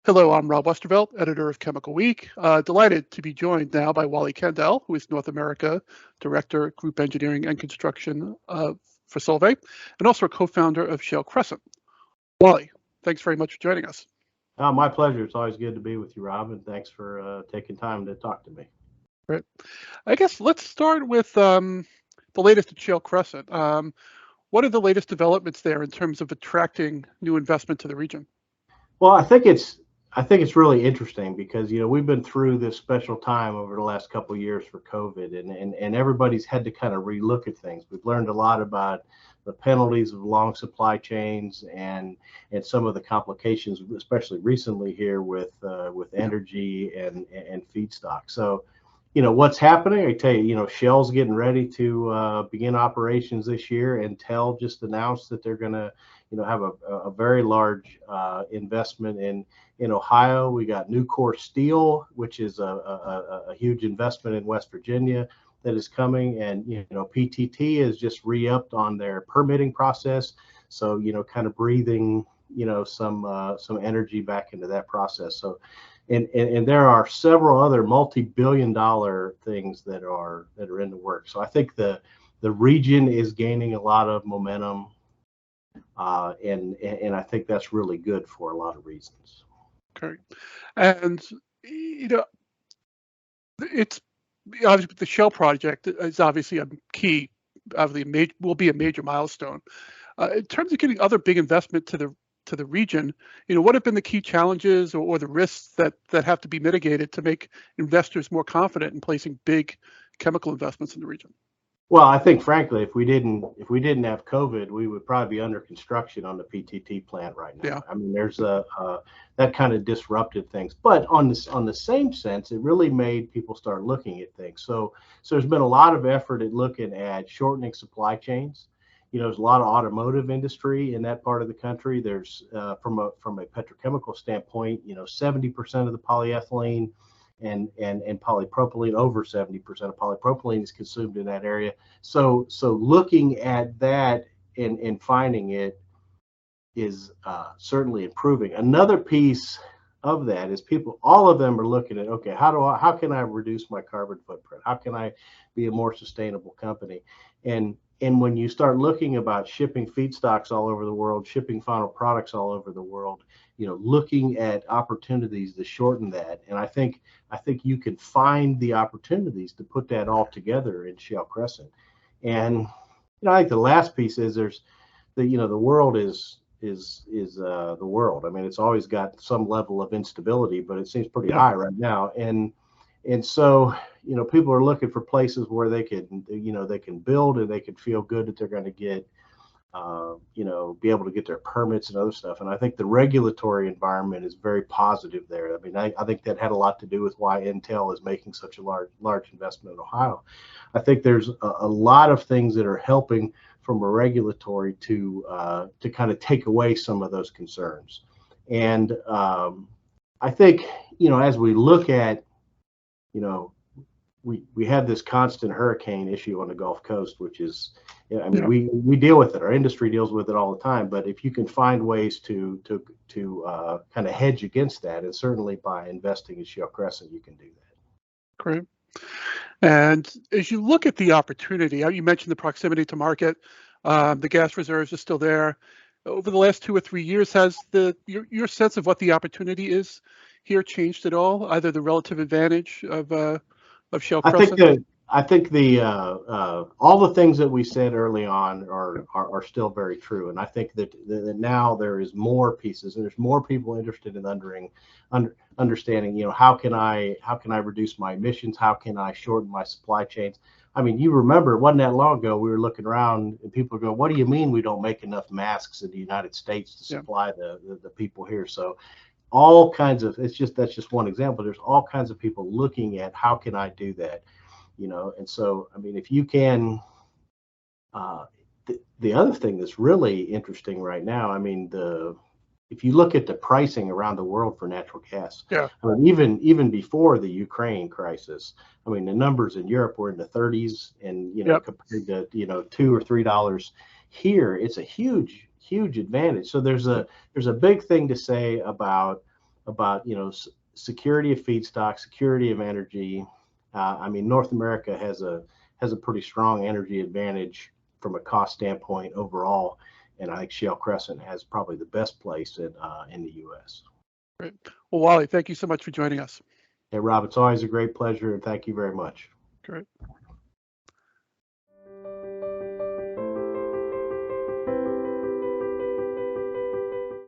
Hello, I'm Rob Westervelt, editor of Chemical Week. Delighted to be joined now by Wally Kandel, who is North America Director, Group Engineering and Construction for Solvay, and also a co-founder of Shale Crescent. Wally, thanks very much for joining us. My pleasure. It's always good to be with you, Rob, and thanks for taking time to talk to me. Great. I guess let's start with the latest at Shale Crescent. What are the latest developments there in terms of attracting new investment to the region? Well, I think it's really interesting because we've been through this special time over the last couple of years for COVID, and everybody's had to kind of relook at things. We've learned a lot about the penalties of long supply chains and some of the complications, especially recently here with energy and feedstock. So, what's happening? I tell you, Shell's getting ready to begin operations this year. Intel just announced that they're going to, have a very large investment in Ohio. We got Nucor Steel, which is a huge investment in West Virginia that is coming, and PTT is just re-upped on their permitting process. So kind of breathing some energy back into that process. So. And there are several other multi-billion-dollar things that are in the works. So I think the region is gaining a lot of momentum, and I think that's really good for a lot of reasons. Okay, and it's obviously the Shell project is obviously a key, obviously will be a major milestone. In terms of getting other big investment to the region, what have been the key challenges or the risks that have to be mitigated to make investors more confident in placing big chemical investments in the region? Well, I think frankly, if we didn't have COVID, we would probably be under construction on the PTT plant right now. Yeah. I mean, there's that kind of disrupted things. But on the same sense, it really made people start looking at things. So there's been a lot of effort at looking at shortening supply chains. There's a lot of automotive industry in that part of the country. There's from a petrochemical standpoint, 70% of the polyethylene and polypropylene, over 70% of polypropylene is consumed in that area. So looking at that and finding it is certainly improving. Another piece of that is all of them are looking at, okay, how can I reduce my carbon footprint? How can I be a more sustainable company? And when you start looking about shipping feedstocks all over the world, shipping final products all over the world, looking at opportunities to shorten that. And I think you can find the opportunities to put that all together in Shale Crescent. And I think the last piece is the world is the world. I mean, it's always got some level of instability, but it seems pretty high right now. And so, people are looking for places where they can build and they can feel good that they're going to get, be able to get their permits and other stuff. And I think the regulatory environment is very positive there. I mean, I think that had a lot to do with why Intel is making such a large investment in Ohio. I think there's a lot of things that are helping from a regulatory to kind of take away some of those concerns. And I think, as we look at, we have this constant hurricane issue on the Gulf Coast, which is, we deal with it. Our industry deals with it all the time. But if you can find ways to kind of hedge against that, and certainly by investing in Shale Crescent, you can do that. Great. And as you look at the opportunity, you mentioned the proximity to market, the gas reserves are still there. Over the last 2 or 3 years, has your sense of what the opportunity is here changed at all? Either the relative advantage of Shale Crescent? I think all the things that we said early on are still very true, and I think that now there is more pieces, and there's more people interested in understanding. How can I reduce my emissions? How can I shorten my supply chains? I mean, you remember, it wasn't that long ago we were looking around and people go, "What do you mean we don't make enough masks in the United States to supply the people here?" So all kinds of, that's just one example. There's all kinds of people looking at how can I do that, and so, I mean, if you can, the other thing that's really interesting right now, I mean, if you look at the pricing around the world for natural gas, I mean, even before the Ukraine crisis, I mean, the numbers in Europe were in the 30s, and compared to $2 or $3 here, it's a huge advantage. So there's a big thing to say about about security of feedstock, security of energy. I mean, North America has a pretty strong energy advantage from a cost standpoint overall, and I think Shale Crescent has probably the best place in the U.S. Great. Well, Wally, thank you so much for joining us. Hey, Rob, it's always a great pleasure, and thank you very much. Great.